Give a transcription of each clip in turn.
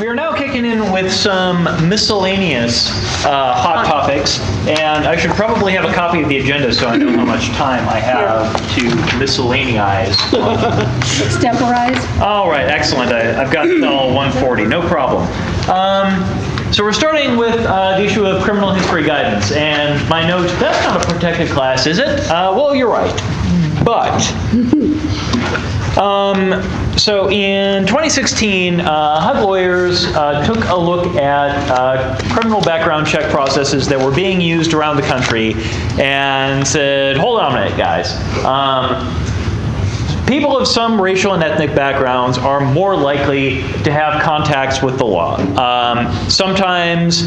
We are now kicking in with some miscellaneous hot topics, and I should probably have a copy of the agenda so I know how much time I have to miscellaneous. Extemporize. All right, excellent. I've got all 140, no problem. So we're starting with the issue of criminal history guidance, and my note, that's not a protected class, is it? Well, you're right, but... So in 2016, HUD lawyers took a look at criminal background check processes that were being used around the country and said, hold on a minute, guys. People of some racial and ethnic backgrounds are more likely to have contacts with the law. Sometimes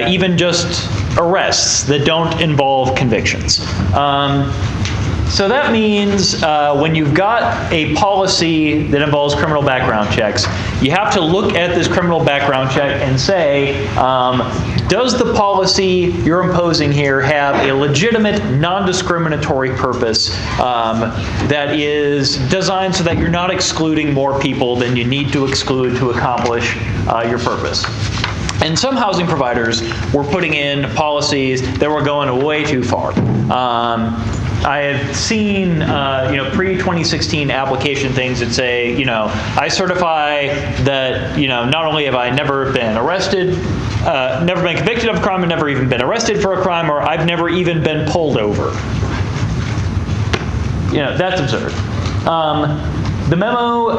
even just arrests that don't involve convictions. So that means when you've got a policy that involves criminal background checks, you have to look at this criminal background check and say, does the policy you're imposing here have a legitimate, non-discriminatory purpose that is designed so that you're not excluding more people than you need to exclude to accomplish your purpose? And some housing providers were putting in policies that were going way too far. I have seen, pre-2016 application things that say, I certify that, not only have I never been arrested, never been convicted of a crime, and never even been arrested for a crime, or I've never even been pulled over. That's absurd. The memo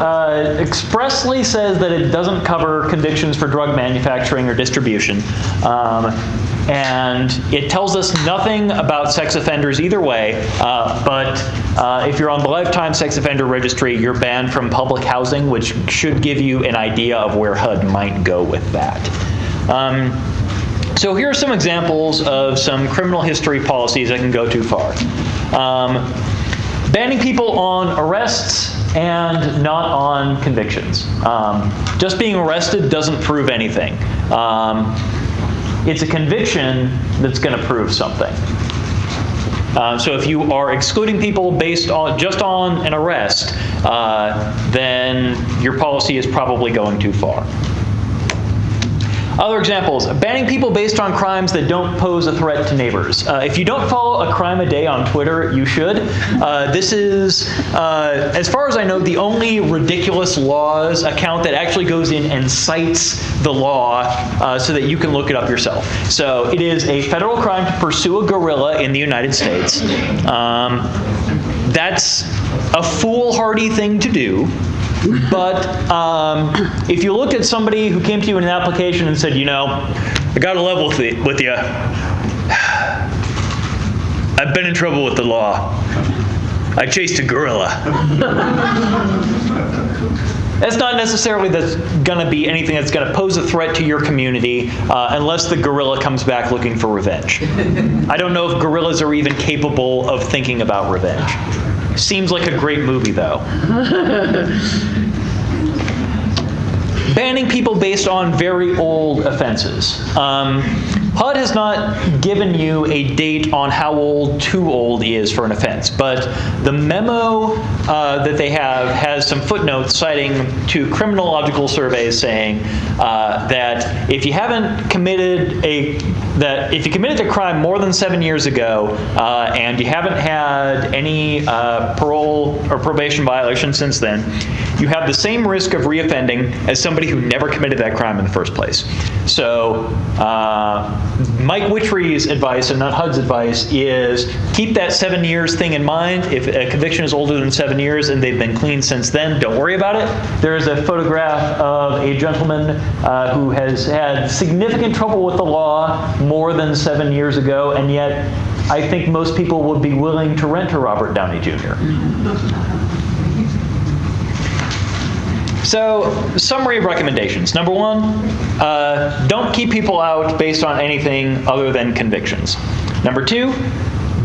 expressly says that it doesn't cover convictions for drug manufacturing or distribution. And it tells us nothing about sex offenders either way, but if you're on the lifetime sex offender registry, you're banned from public housing, which should give you an idea of where HUD might go with that. So here are some examples of some criminal history policies that can go too far. Banning people on arrests and not on convictions. Just being arrested doesn't prove anything. It's a conviction that's going to prove something. So if you are excluding people based on just on an arrest, then your policy is probably going too far. Other examples, banning people based on crimes that don't pose a threat to neighbors. If you don't follow a crime a day on Twitter, you should. This is, as far as I know, the only ridiculous laws account that actually goes in and cites the law so that you can look it up yourself. So it is a federal crime to pursue a gorilla in the United States. That's a foolhardy thing to do. But if you look at somebody who came to you in an application and said, I got to level with you. I've been in trouble with the law. I chased a gorilla. That's not necessarily going to be anything that's going to pose a threat to your community unless the gorilla comes back looking for revenge. I don't know if gorillas are even capable of thinking about revenge. Seems like a great movie, though. Banning people based on very old offenses. HUD has not given you a date on how old too old is for an offense, but the memo that they have has some footnotes citing to criminological surveys saying that if you haven't committed if you committed a crime more than 7 years ago and you haven't had any parole or probation violation since then, you have the same risk of reoffending as somebody who never committed that crime in the first place. So Mike Witchery's advice, and not HUD's advice, is keep that 7 years thing in mind. If a conviction is older than 7 years and they've been clean since then, don't worry about it. There is a photograph of a gentleman who has had significant trouble with the law more than 7 years ago, and yet I think most people would be willing to rent to Robert Downey Jr. So, summary of recommendations. Number one, don't keep people out based on anything other than convictions. Number two,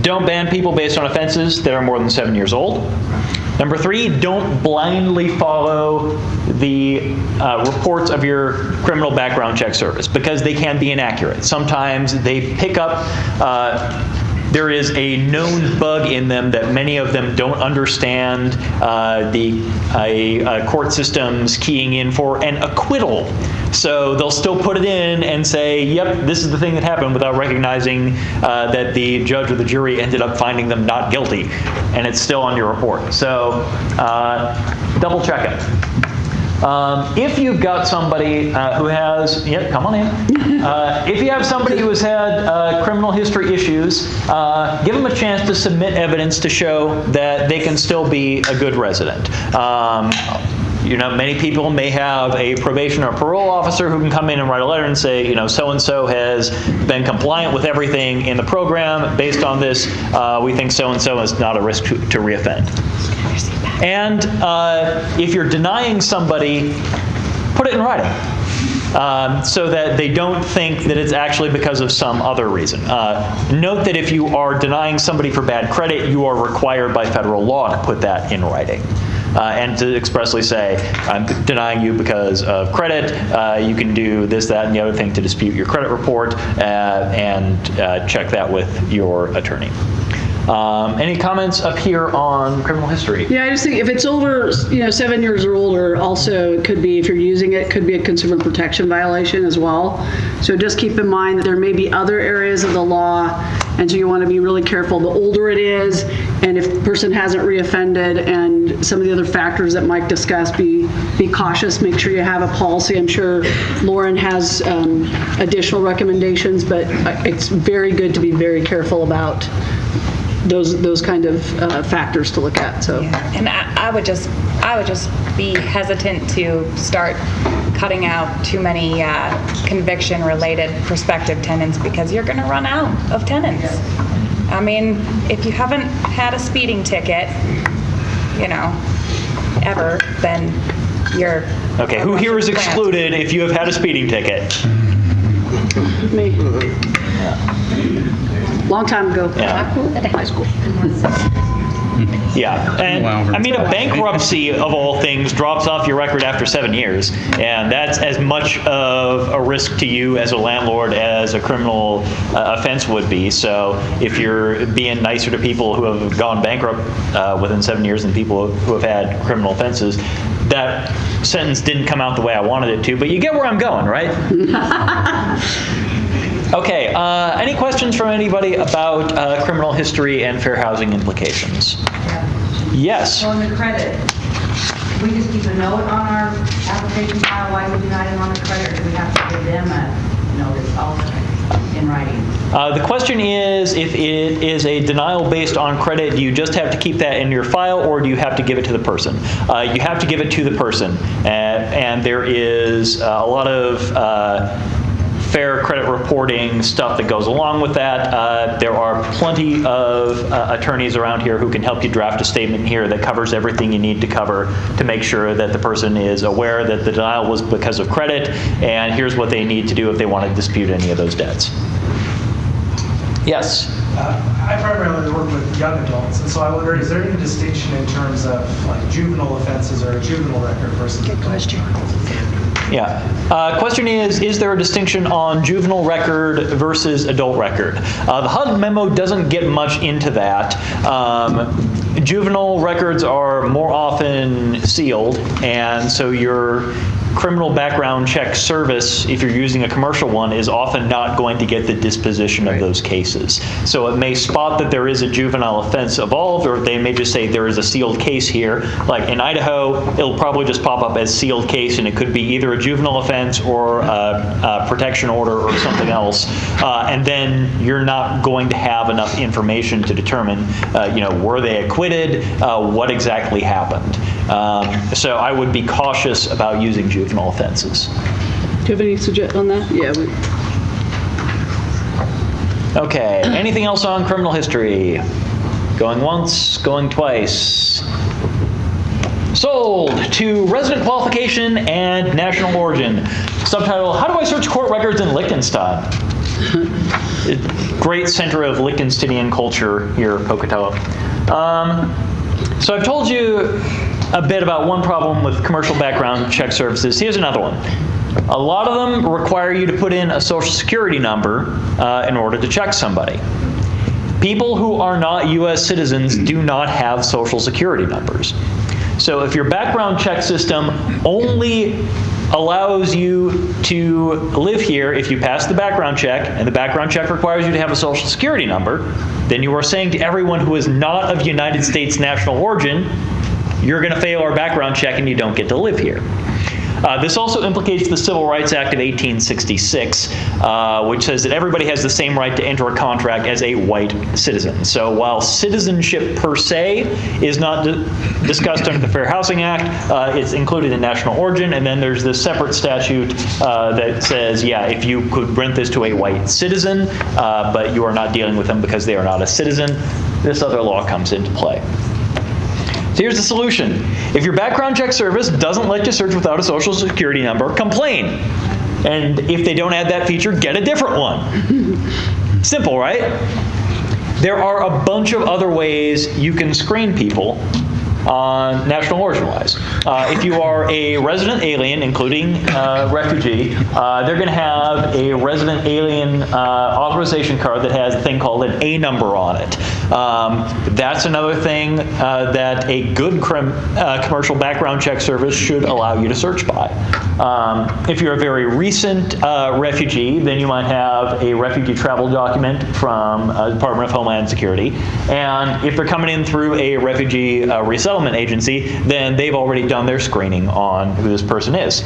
don't ban people based on offenses that are more than 7 years old. Number three, don't blindly follow the reports of your criminal background check service because they can be inaccurate. Sometimes they pick up there is a known bug in them that many of them don't understand the court system's keying in for an acquittal. So they'll still put it in and say, yep, this is the thing that happened, without recognizing that the judge or the jury ended up finding them not guilty, and it's still on your report. So double check it. If you've got somebody who has, come on in. If you have somebody who has had criminal history issues, give them a chance to submit evidence to show that they can still be a good resident. Many people may have a probation or parole officer who can come in and write a letter and say, so-and-so has been compliant with everything in the program. Based on this, we think so-and-so is not a risk to reoffend. And if you're denying somebody, put it in writing. So that they don't think that it's actually because of some other reason. Note that if you are denying somebody for bad credit, you are required by federal law to put that in writing. And to expressly say, I'm denying you because of credit. You can do this, that, and the other thing to dispute your credit report, and check that with your attorney. Any comments up here on criminal history? Yeah, I just think if it's over, 7 years or older, also it could be, if you're using it, could be a consumer protection violation as well. So just keep in mind that there may be other areas of the law, and so you want to be really careful. The older it is, and if the person hasn't reoffended, and some of the other factors that Mike discussed, be cautious. Make sure you have a policy. I'm sure Lauren has additional recommendations, but it's very good to be very careful about those kind of factors to look at. So, yeah. And I would just be hesitant to start cutting out too many conviction-related prospective tenants, because you're going to run out of tenants. I mean, if you haven't had a speeding ticket, ever, then you're okay. Who here is excluded if you have had a speeding ticket? Me. Long time ago. Yeah. High school. Yeah, and I mean, a bankruptcy of all things drops off your record after 7 years, and that's as much of a risk to you as a landlord as a criminal offense would be. So if you're being nicer to people who have gone bankrupt within 7 years than people who have had criminal offenses, that sentence didn't come out the way I wanted it to, but you get where I'm going, right? Okay, any questions from anybody about criminal history and fair housing implications? Yes? So on the credit, we just keep a note on our application file why we denied them on the credit, or do we have to give them a notice also in writing? The question is, if it is a denial based on credit, do you just have to keep that in your file, or do you have to give it to the person? You have to give it to the person, and there is a lot of fair credit reporting stuff that goes along with that. There are plenty of attorneys around here who can help you draft a statement here that covers everything you need to cover to make sure that the person is aware that the denial was because of credit, and here's what they need to do if they want to dispute any of those debts. Yes? I primarily work with young adults, and so I wonder, is there any distinction in terms of like juvenile offenses or a juvenile record versus Good question. Yeah. Question is there a distinction on juvenile record versus adult record? The HUD memo doesn't get much into that. Juvenile records are more often sealed, and so your criminal background check service, if you're using a commercial one, is often not going to get the disposition of those cases. So it may spot that there is a juvenile offense involved, or they may just say there is a sealed case here. Like in Idaho, it'll probably just pop up as sealed case, and it could be either a juvenile offense or a protection order or something else. And then you're not going to have enough information to determine, were they acquitted? What exactly happened? So I would be cautious about using juvenile offenses. Do you have any suggestions on that? Yeah. Okay, anything else on criminal history? Going once, going twice. Sold to resident qualification and national origin. Subtitle, How do I search court records in Liechtenstein? Great center of Liechtensteinian culture here, Pocatello. So I've told you a bit about one problem with commercial background check services. Here's another one. A lot of them require you to put in a social security number in order to check somebody. People who are not U.S. citizens do not have Social Security numbers. So if your background check system only allows you to live here if you pass the background check, and the background check requires you to have a Social Security number, then you are saying to everyone who is not of United States national origin, you're going to fail our background check and you don't get to live here. This also implicates the Civil Rights Act of 1866, which says that everybody has the same right to enter a contract as a white citizen. So while citizenship per se is not discussed under the Fair Housing Act, it's included in national origin, and then there's this separate statute that says, yeah, if you could rent this to a white citizen, but you are not dealing with them because they are not a citizen, this other law comes into play. So here's the solution. If your background check service doesn't let you search without a Social Security number, complain. And if they don't add that feature, get a different one. Simple, right? There are a bunch of other ways you can screen people on national origin wise. If you are a resident alien, including refugee, they're going to have a resident alien authorization card that has a thing called an A number on it. That's another thing that a good commercial background check service should allow you to search by. If you're a very recent refugee, then you might have a refugee travel document from Department of Homeland Security. And if they're coming in through a refugee resettlement agency, then they've already done their screening on who this person is.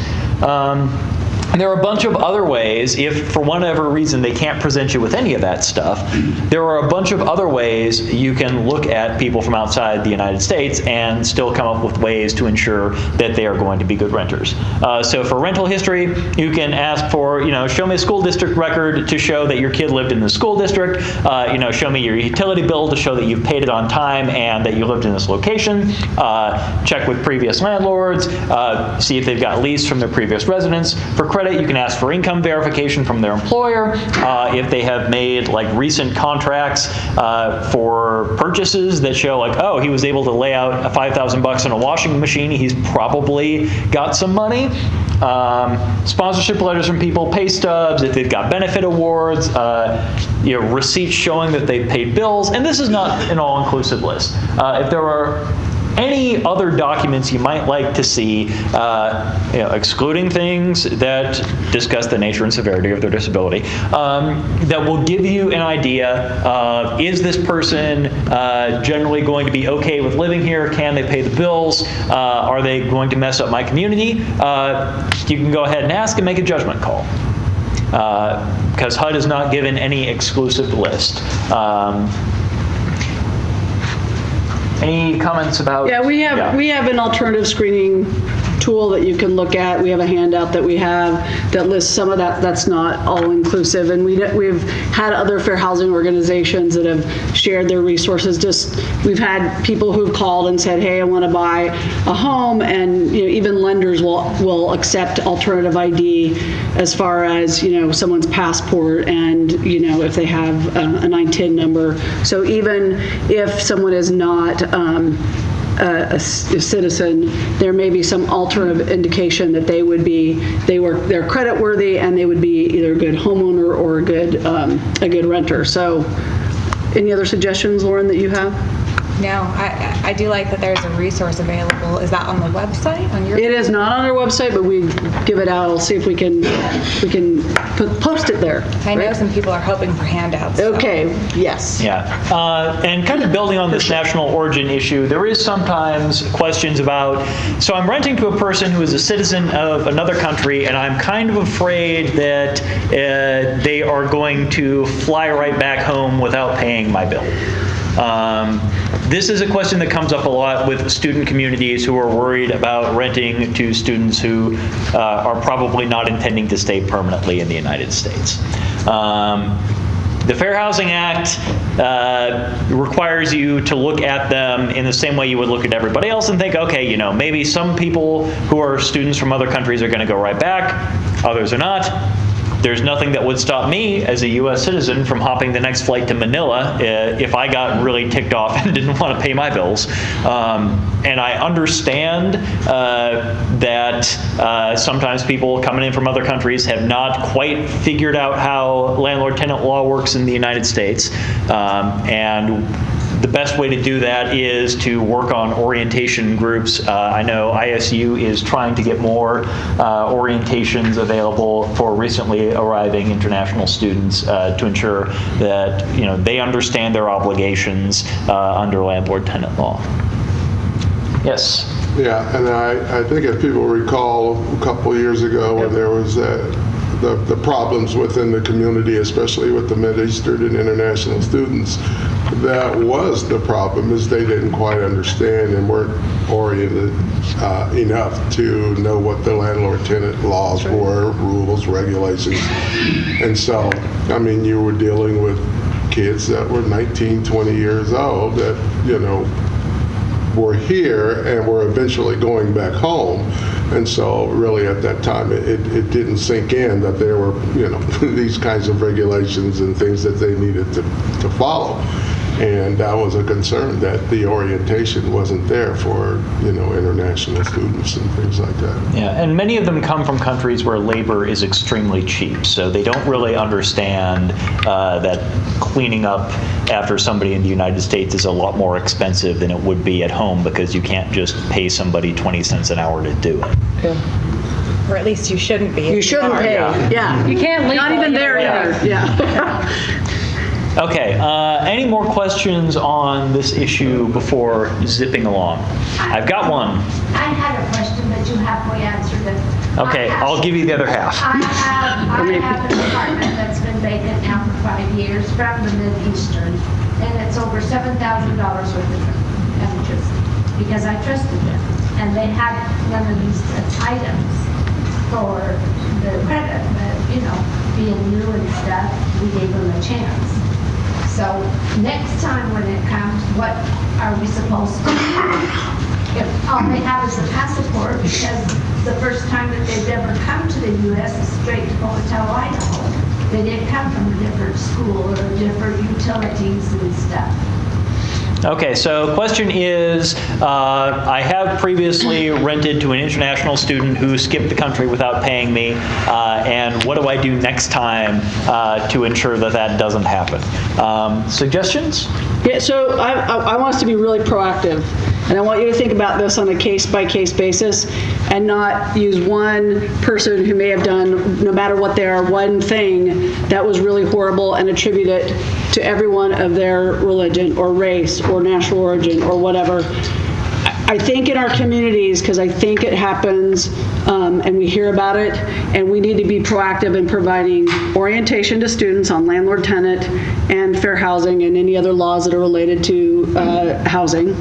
And there are a bunch of other ways, if for whatever reason they can't present you with any of that stuff, there are a bunch of other ways you can look at people from outside the United States and still come up with ways to ensure that they are going to be good renters. So for rental history, you can ask for, show me a school district record to show that your kid lived in the school district, show me your utility bill to show that you've paid it on time and that you lived in this location, check with previous landlords, see if they've got lease from their previous residence. For credit, you can ask for income verification from their employer. If they have made recent contracts for purchases that show oh, he was able to lay out $5,000 on a washing machine, he's probably got some money. Sponsorship letters from people, pay stubs, if they've got benefit awards, receipts showing that they've paid bills, and this is not an all-inclusive list. If there are any other documents you might like to see, excluding things that discuss the nature and severity of their disability, that will give you an idea of, is this person generally going to be okay with living here? Can they pay the bills? Are they going to mess up my community? You can go ahead and ask and make a judgment call. Because HUD is not given any exclusive list. Any comments about? Yeah, we have an alternative screening tool that you can look at. We have a handout that we have that lists some of that. That's not all inclusive, and we've had other fair housing organizations that have shared their resources. We've had people who've called and said, "Hey, I want to buy a home," and even lenders will accept alternative ID as far as someone's passport and if they have a 910 number. So even if someone is not a citizen, there may be some alternative indication that they're credit worthy and they would be either a good homeowner or a good renter. So, any other suggestions, Lauren, that you have? No, I do like that there's a resource available. Is that on the website? It is not on our website, but we give it out. I'll see if we can post it there. I know some people are hoping for handouts. So. Okay, yes. Yeah, and kind of building on this national origin issue, there is sometimes questions about, so I'm renting to a person who is a citizen of another country, and I'm kind of afraid that they are going to fly right back home without paying my bill. This is a question that comes up a lot with student communities who are worried about renting to students who are probably not intending to stay permanently in the United States. The Fair Housing Act requires you to look at them in the same way you would look at everybody else and think, okay, maybe some people who are students from other countries are going to go right back, others are not. There's nothing that would stop me as a U.S. citizen from hopping the next flight to Manila if I got really ticked off and didn't want to pay my bills. And I understand that sometimes people coming in from other countries have not quite figured out how landlord-tenant law works in the United States. And the best way to do that is to work on orientation groups. I know ISU is trying to get more orientations available for recently arriving international students to ensure that they understand their obligations under landlord-tenant law. Yes. Yeah, and I think if people recall a couple years ago when there was the problems within the community, especially with the Mideastern and international students, that was the problem, is they didn't quite understand and weren't oriented enough to know what the landlord-tenant laws were, rules, regulations. And so, I mean, you were dealing with kids that were 19, 20 years old that, were here and were eventually going back home. And so really at that time, it didn't sink in that there were, these kinds of regulations and things that they needed to follow. And that was a concern that the orientation wasn't there for, international students and things like that. Yeah, and many of them come from countries where labor is extremely cheap, so they don't really understand that cleaning up after somebody in the United States is a lot more expensive than it would be at home, because you can't just pay somebody 20 cents an hour to do it. Or at least you shouldn't be. You shouldn't pay. Yeah. You can't leave. Not even there either. Yeah. Okay, any more questions on this issue before zipping along? I've got one. I had a question, but you halfway answered it. Okay, I'll give you the other half. I have an apartment that's been vacant now for 5 years from the Mideastern, and it's over $7,000 worth of damages because I trusted them. And they had none of these items for the credit, but, being new and stuff, we gave them a chance. So next time when it comes, what are we supposed to do? If all they have is a passport, because the first time that they've ever come to the U.S. is straight to Pocatello, Idaho. They didn't come from a different school or different utilities and stuff. Okay, so question is, I have previously rented to an international student who skipped the country without paying me, and what do I do next time to ensure that that doesn't happen? Suggestions? Yeah, so I want us to be really proactive, and I want you to think about this on a case-by-case basis and not use one person who may have done, no matter what they are, one thing that was really horrible and attribute it to everyone of their religion or race or national origin or whatever. I think in our communities, because I think it happens and we hear about it, and we need to be proactive in providing orientation to students on landlord-tenant and fair housing and any other laws that are related to housing.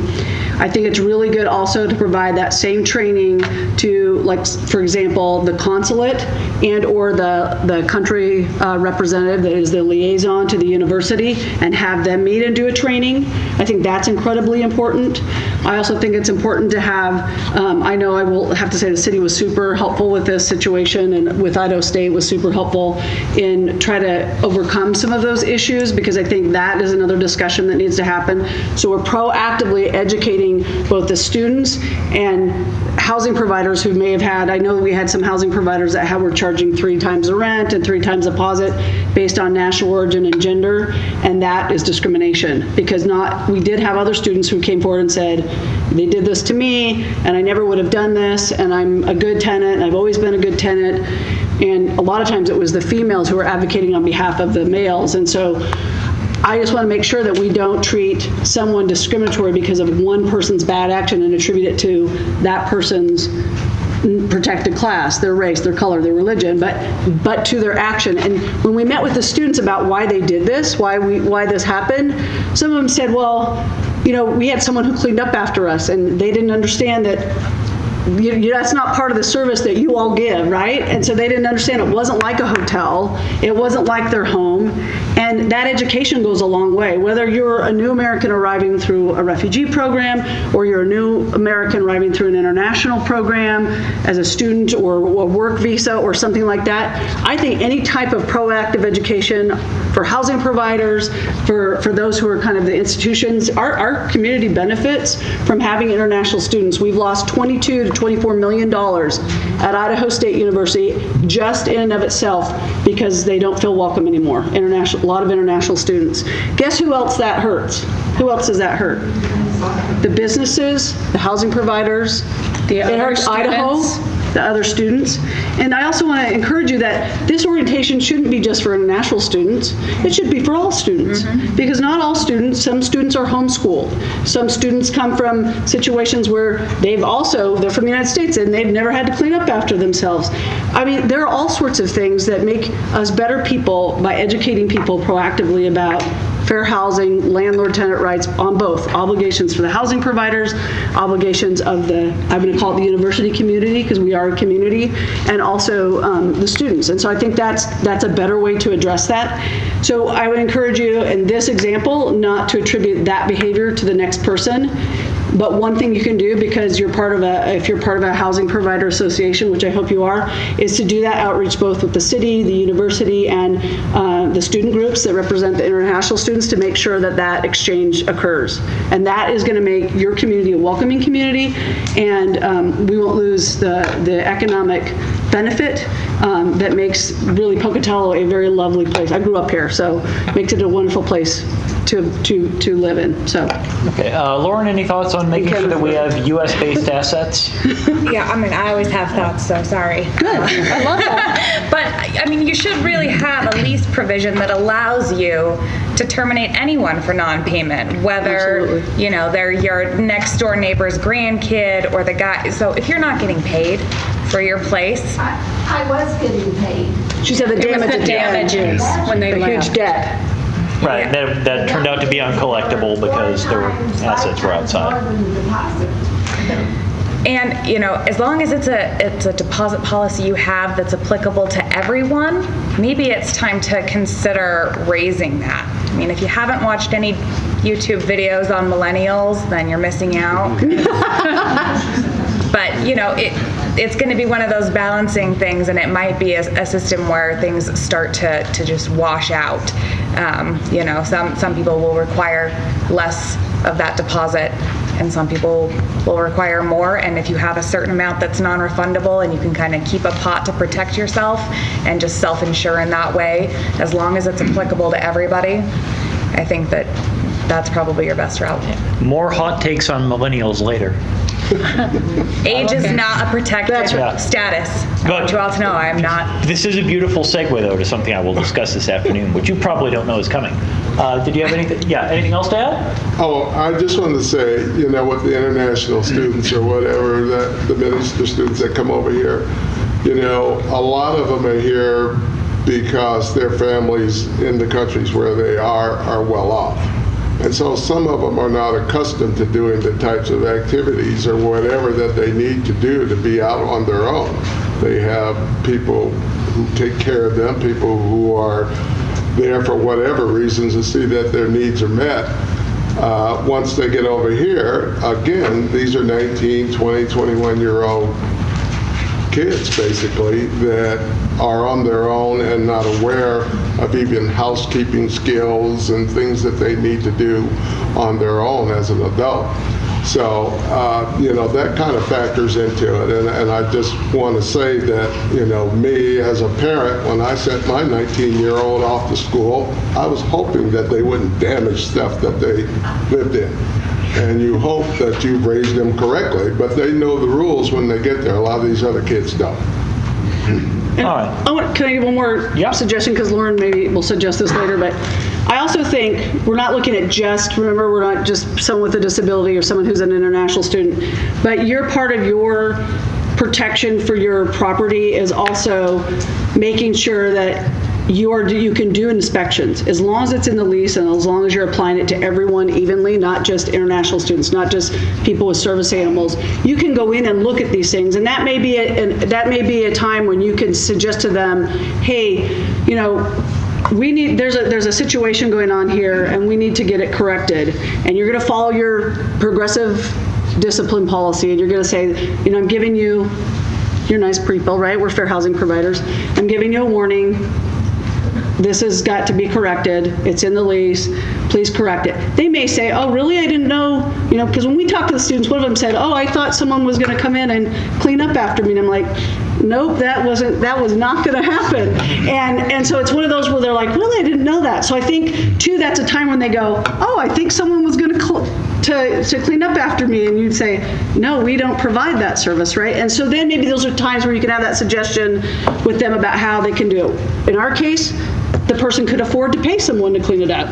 I think it's really good also to provide that same training to, like, for example, the consulate and or the country representative that is the liaison to the university, and have them meet and do a training. I think that's incredibly important. I also think it's important to have, I know I will have to say the city was super helpful with this situation, and with Idaho State was super helpful in trying to overcome some of those issues, because I think that is another discussion that needs to happen. So we're proactively educating both the students and housing providers who may have had, I know we had some housing providers that were charging 3 times the rent and 3 times the deposit based on national origin and gender, and that is discrimination, because we did have other students who came forward and said, they did this to me and I never would have done this, and I'm a good tenant and I've always been a good tenant. And a lot of times it was the females who were advocating on behalf of the males. And so I just want to make sure that we don't treat someone discriminatory because of one person's bad action and attribute it to that person's protected class, their race, their color, their religion, but to their action. And when we met with the students about why they did this, why this happened, some of them said, well, we had someone who cleaned up after us, and they didn't understand that that's not part of the service that you all give, right? And so they didn't understand it wasn't like a hotel. It wasn't like their home. And that education goes a long way. Whether you're a new American arriving through a refugee program, or you're a new American arriving through an international program as a student or a work visa or something like that, I think any type of proactive education for housing providers, for those who are kind of the institutions, our community benefits from having international students. We've lost 22 to $24 million at Idaho State University just in and of itself because they don't feel welcome anymore. A lot of international students. Guess who else that hurts? Who else does that hurt? The businesses, the housing providers, it hurts Idaho, the other students. And I also want to encourage you that this orientation shouldn't be just for international students. It should be for all students. Because not all students, some students are homeschooled. Some students come from situations where they're from the United States and they've never had to clean up after themselves. I mean, there are all sorts of things that make us better people by educating people proactively about fair housing, landlord-tenant rights on both. Obligations for the housing providers, obligations of I'm going to call it the university community because we are a community, and also the students. And so I think that's a better way to address that. So I would encourage you in this example not to attribute that behavior to the next person. But one thing you can do, because if you're part of a housing provider association, which I hope you are, is to do that outreach both with the city, the university, and the student groups that represent the international students to make sure that exchange occurs. And that is going to make your community a welcoming community, and we won't lose the economic benefit that makes really Pocatello a very lovely place. I grew up here, so it makes it a wonderful place to live in. So. Okay, Lauren, any thoughts on making sure that we have U.S.-based assets? Yeah, I mean, I always have thoughts, so sorry. Good, I love that. But, I mean, you should really have a lease provision that allows you to terminate anyone for non-payment, whether, Absolutely. They're your next door neighbor's grandkid or the guy. So if you're not getting paid for your place. I was getting paid. She said the damages when they a huge debt. Right, that turned out to be uncollectible because their assets were outside. And, as long as it's a deposit policy you have that's applicable to everyone, maybe it's time to consider raising that. I mean, if you haven't watched any YouTube videos on millennials, then you're missing out. But, it's going to be one of those balancing things, and it might be a system where things start to just wash out. Some people will require less of that deposit, and some people will require more. And if you have a certain amount that's non-refundable and you can kind of keep a pot to protect yourself and just self-insure in that way, as long as it's applicable to everybody, I think that's probably your best route. More hot takes on millennials later. Age is not a protected status. I want you all to know I am not. This is a beautiful segue, though, to something I will discuss this afternoon, which you probably don't know is coming. Did you have anything? Yeah, anything else to add? Oh, I just wanted to say, with the international students or whatever, the minister students that come over here, a lot of them are here because their families in the countries where they are well off. And so some of them are not accustomed to doing the types of activities or whatever that they need to do to be out on their own. They have people who take care of them, people who are there for whatever reasons to see that their needs are met. Once they get over here, again, these are 19, 20, 21-year-old kids, basically, that are on their own and not aware of even housekeeping skills and things that they need to do on their own as an adult. So, that kind of factors into it. And I just want to say that, me as a parent, when I sent my 19-year-old off to school, I was hoping that they wouldn't damage stuff that they lived in. And you hope that you've raised them correctly, but they know the rules when they get there. A lot of these other kids don't. All right. Can I give one more suggestion? Because Lauren maybe will suggest this later, but I also think we're not looking at remember, we're not just someone with a disability or someone who's an international student, but you're part of your protection for your property is also making sure that you can do inspections as long as it's in the lease and as long as you're applying it to everyone evenly, not just international students, not just people with service animals. You can go in and look at these things, and that may be a time when you can suggest to them, hey, there's a situation going on here and we need to get it corrected, and you're going to follow your progressive discipline policy, and you're going to say, I'm giving you, you're nice people, right? We're fair housing providers. I'm giving you a warning. this has got to be corrected, it's in the lease, please correct it. They may say, oh, really, I didn't know, because when we talk to the students, one of them said, oh, I thought someone was going to come in and clean up after me, and I'm like, nope, that was not going to happen. And so it's one of those where they're like, really, I didn't know that. So I think, too, that's a time when they go, oh, I think someone was going to clean up after me, and you'd say, no, we don't provide that service, right? And so then maybe those are times where you can have that suggestion with them about how they can do it. In our case, the person could afford to pay someone to clean it up.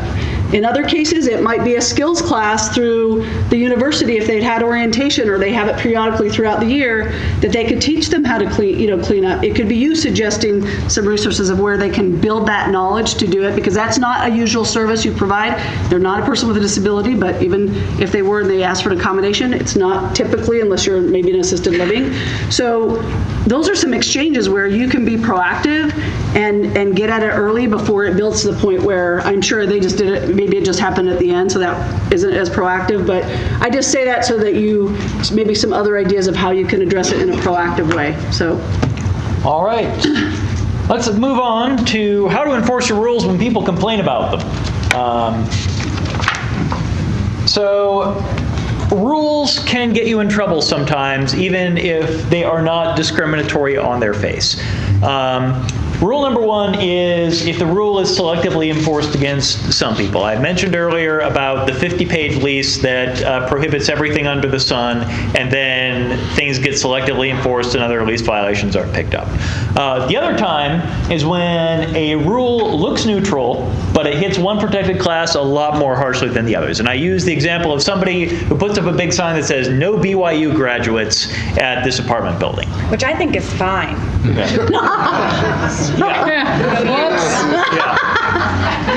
In other cases, it might be a skills class through the university if they'd had orientation, or they have it periodically throughout the year, that they could teach them how to clean up. It could be you suggesting some resources of where they can build that knowledge to do it, because that's not a usual service you provide. They're not a person with a disability, but even if they were and they asked for an accommodation, it's not typically, unless you're maybe in assisted living. So those are some exchanges where you can be proactive and get at it early before it builds to the point where I'm sure they just did it. Maybe it just happened at the end, so that isn't as proactive. But I just say that so that you, maybe some other ideas of how you can address it in a proactive way. So. All right. Let's move on to how to enforce your rules when people complain about them. So rules can get you in trouble sometimes, even if they are not discriminatory on their face. Rule number one is if the rule is selectively enforced against some people. I mentioned earlier about the 50-page lease that prohibits everything under the sun, and then things get selectively enforced and other lease violations are picked up. The other time is when a rule looks neutral, but it hits one protected class a lot more harshly than the others. And I use the example of somebody who puts up a big sign that says, no BYU graduates at this apartment building. Which I think is fine.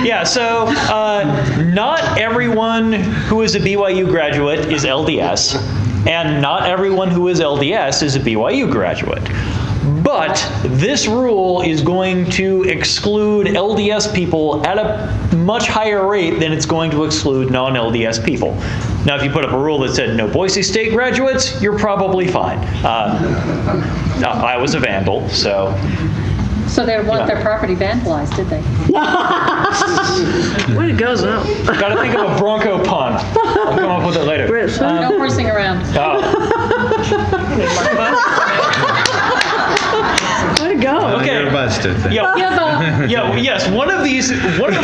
Yeah, so not everyone who is a BYU graduate is LDS, and not everyone who is LDS is a BYU graduate. But this rule is going to exclude LDS people at a much higher rate than it's going to exclude non-LDS people. Now, if you put up a rule that said no Boise State graduates, you're probably fine. I was a vandal, so... So they want their property vandalized, did they? Way to go, Zoe. Got to think of a Bronco pun. I'll come up with it later. No horsing around. Way to go. Okay. You're busted. Yes, one of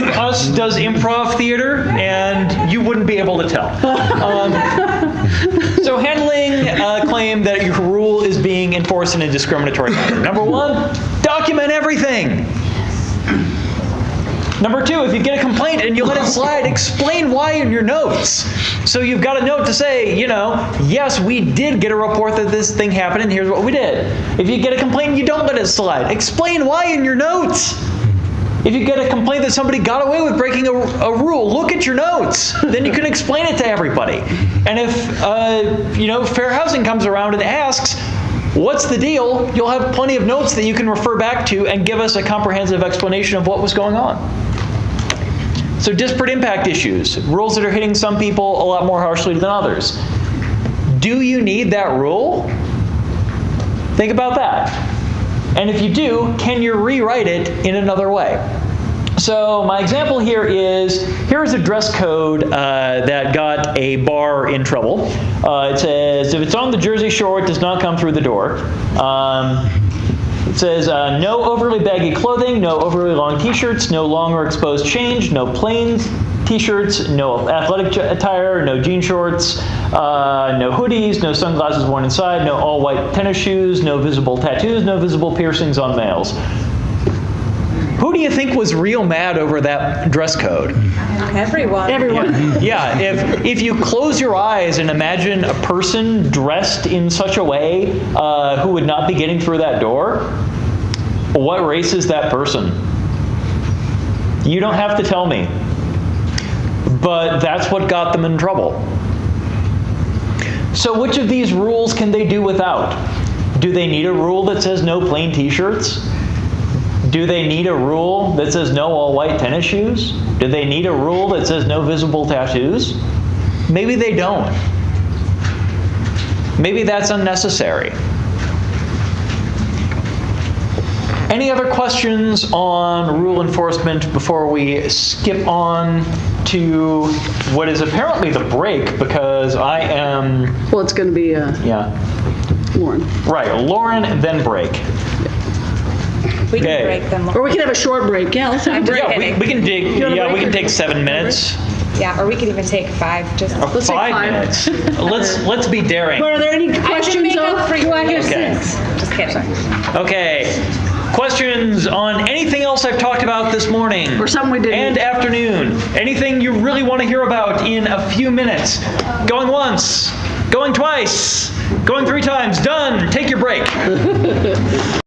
us does improv theater, and you wouldn't be able to tell. So handling a claim that your rule is being enforced in a discriminatory manner. Number one, document everything. Number two, if you get a complaint and you let it slide, explain why in your notes. So you've got a note to say, yes, we did get a report that this thing happened and here's what we did. If you get a complaint and you don't let it slide, explain why in your notes. If you get a complaint that somebody got away with breaking a rule, look at your notes. Then you can explain it to everybody. And if, fair housing comes around and asks, what's the deal? You'll have plenty of notes that you can refer back to and give us a comprehensive explanation of what was going on. So disparate impact issues, rules that are hitting some people a lot more harshly than others. Do you need that rule? Think about that. And if you do, can you rewrite it in another way? So my example here is a dress code that got a bar in trouble. It says, if it's on the Jersey Shore, it does not come through the door. It says, no overly baggy clothing, no overly long t-shirts, no long or exposed change, no plain t-shirts, no athletic attire, no jean shorts, no hoodies, no sunglasses worn inside, no all-white tennis shoes, no visible tattoos, no visible piercings on males. Who do you think was real mad over that dress code? Everyone. Yeah, if you close your eyes and imagine a person dressed in such a way who would not be getting through that door, what race is that person? You don't have to tell me. But that's what got them in trouble. So which of these rules can they do without? Do they need a rule that says no plain t-shirts? Do they need a rule that says no all-white tennis shoes? Do they need a rule that says no visible tattoos? Maybe they don't. Maybe that's unnecessary. Any other questions on rule enforcement before we skip on to what is apparently the break, because I am, Well, it's going to be yeah, Lauren. right, Lauren, then break. We can Okay. break them. Or we can have a short break. Yeah, let's have a break. Yeah, we can dig, wanna yeah, we break can or- take 7 minutes. Yeah, or we could even take 5, just. Let's take 5 5. minutes. Let's be daring. But are there any questions? make up for you. Okay. Just kidding. Okay. Questions on anything else I've talked about this morning? Or something we didn't. And afternoon? Anything you really want to hear about in a few minutes? Going once, going twice, going 3 times, done. Take your break.